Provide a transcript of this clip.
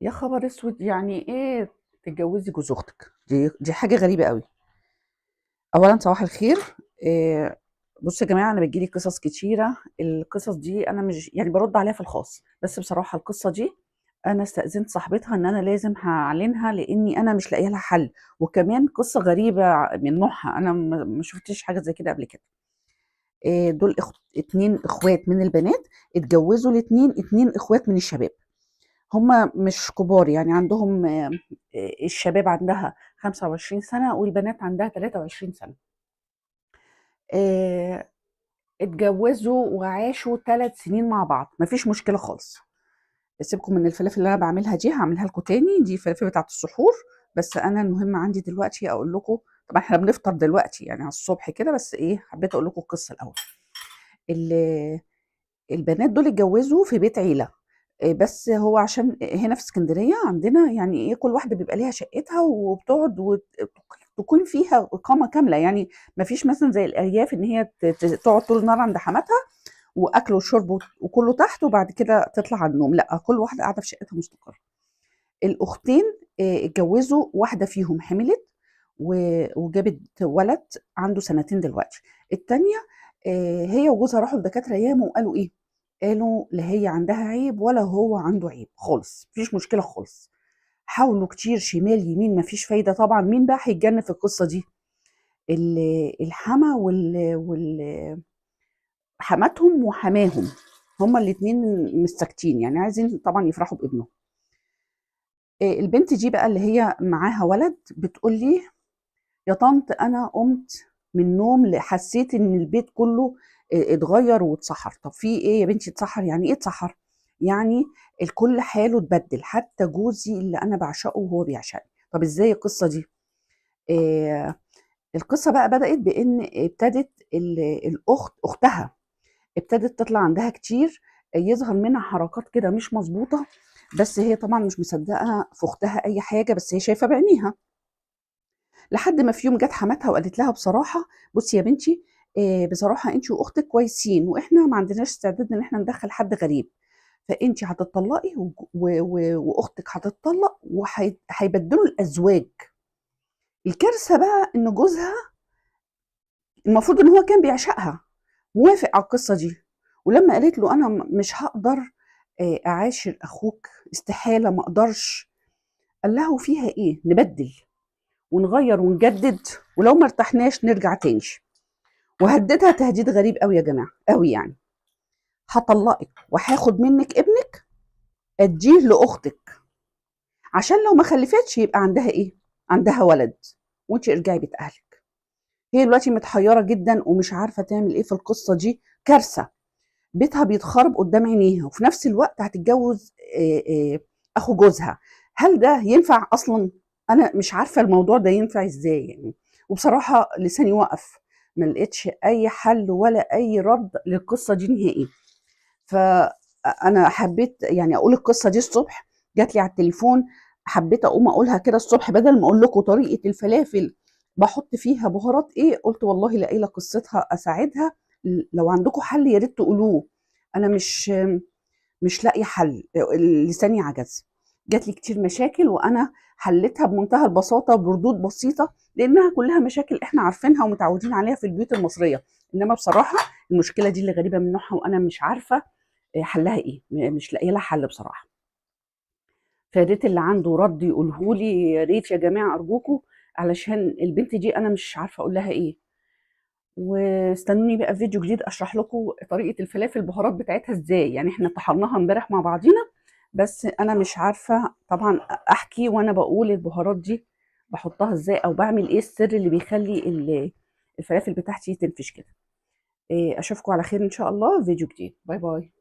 يا خبر اسود، يعني ايه تتجوزي جوز اختك؟ دي حاجه غريبه قوي. اولا صباح الخير. إيه، بصوا يا جماعه، انا بتجيلي قصص كتيره. القصص دي انا مش يعني برد عليها في الخاص، بس بصراحه القصه دي انا استاذنت صاحبتها ان انا لازم هعلنها لاني انا مش لاقيه لها حل. وكمان قصه غريبه من نوعها، انا ما شفتش حاجه زي كده قبل كده. إيه، دول اتنين اخوات من البنات اتجوزوا الاتنين اخوات من الشباب. هم مش كبار، يعني عندهم الشباب عندها 25 سنة والبنات عندها 23 سنة. آه، اتجوزوا وعاشوا 3 سنين مع بعض، مفيش مشكلة خالص. سيبكم من الفلافل اللي انا بعملها دي، هعملها لكم تاني، دي فلافل بتاعت السحور. بس انا المهم عندي دلوقتي اقول لكم. طبعا احنا بنفطر دلوقتي يعني على الصبح كده، بس ايه، حبيت اقول لكم القصة الاول. ال- البنات دول اتجوزوا في بيت عيلة. بس هو عشان هنا في اسكندرية عندنا يعني ايه، كل واحدة بيبقى ليها شقتها وبتقعد وتكون فيها إقامة كاملة، يعني ما فيش مثلا زي الأرياف إن هي تقعد طول النهار عند حماتها وأكل وشرب وكله تحت وبعد كده تطلع على النوم. لا، كل واحدة قاعدة في شقتها مستقرة. الأختين اتجوزوا، واحدة فيهم حملت وجابت ولد عنده سنتين دلوقتي. التانية هي وجوزها راحوا لدكاترة ياما وقالوا ايه؟ قالوا لا هي عندها عيب ولا هو عنده عيب خالص، مفيش مشكلة خالص. حاولوا كتير شمال يمين، مفيش فايدة. طبعا مين بقى هيتجنن في القصة دي؟ الحما حماتهم وحماهم، هما الاتنين مش ساكتين، يعني عايزين طبعا يفرحوا بابنهم. البنت دي بقى اللي هي معاها ولد بتقول لي: يا طنط انا قمت من النوم حسيت ان البيت كله اتغير واتسحر. طب في ايه يا بنتي اتسحر؟ يعني ايه اتسحر؟ يعني الكل حاله اتبدل، حتى جوزي اللي انا بعشقه وهو بيعشقني. طب ازاي القصه دي؟ القصه بقى بدات بان ابتدت اختها ابتدت تطلع عندها كتير، يظهر منها حركات كده مش مظبوطه. بس هي طبعا مش مصدقه في اختها اي حاجه، بس هي شايفه بعينيها. لحد ما في يوم جت حماتها وقالت لها: بصراحه بصي يا بنتي، بصراحه انت واختك كويسين، واحنا ما عندناش استعداد ان احنا ندخل حد غريب. فانت هتطلقي واختك هتطلق وهيبدلوا الازواج. الكارثه بقى ان جوزها المفروض ان هو كان بيعشقها موافق على القصه دي. ولما قالت له: انا مش هقدر اعاشر اخوك، استحاله، ما اقدرش. قال لها: وفيها ايه، نبدل ونغير ونجدد، ولو ما ارتحناش نرجع تاني. وهددها تهديد غريب قوي يا جماعه، قوي يعني: هطلقك وهاخد منك ابنك اديه لاختك، عشان لو ما خلفتش يبقى عندها ايه، عندها ولد، وانت ارجعي بيت اهلك. هي دلوقتي متحيره جدا ومش عارفه تعمل ايه في القصه دي. كارثه، بيتها بيتخرب قدام عينيها، وفي نفس الوقت هتتجوز اخو جوزها. هل ده ينفع اصلا؟ انا مش عارفه الموضوع ده ينفع ازاي يعني. وبصراحه لساني وقف، ما لقيتش اي حل ولا اي رد للقصه دي نهائي. فانا حبيت يعني اقول القصه دي الصبح، جات لي على التليفون، حبيت اقوم اقولها كده الصبح بدل ما اقول لكم طريقه الفلافل بحط فيها بهارات ايه. قلت والله لا قايله قصتها اساعدها. لو عندكم حل يا ريت تقولوه. انا مش لاقيه حل، لساني عجز. جات لي كتير مشاكل وانا حلتها بمنتهى البساطه بردود بسيطه، لانها كلها مشاكل احنا عارفينها ومتعودين عليها في البيوت المصريه. انما بصراحه المشكله دي اللي غريبه من نوعها، وانا مش عارفه حلها ايه، مش لاقيه لها حل بصراحه. فيا ريت اللي عنده رد يقوله لي، يا ريت يا جماعه ارجوكم، علشان البنت دي انا مش عارفه اقول لها ايه. واستنوني بقى في فيديو جديد اشرح لكم طريقه الفلافل البهارات بتاعتها ازاي. يعني احنا طحناها امبارح مع بعضينا، بس انا مش عارفه طبعا احكي وانا بقول البهارات دي بحطها ازاي، او بعمل ايه السر اللي بيخلي الفلافل بتاعتي تنفش كده. اشوفكم على خير ان شاء الله في فيديو جديد. باي باي.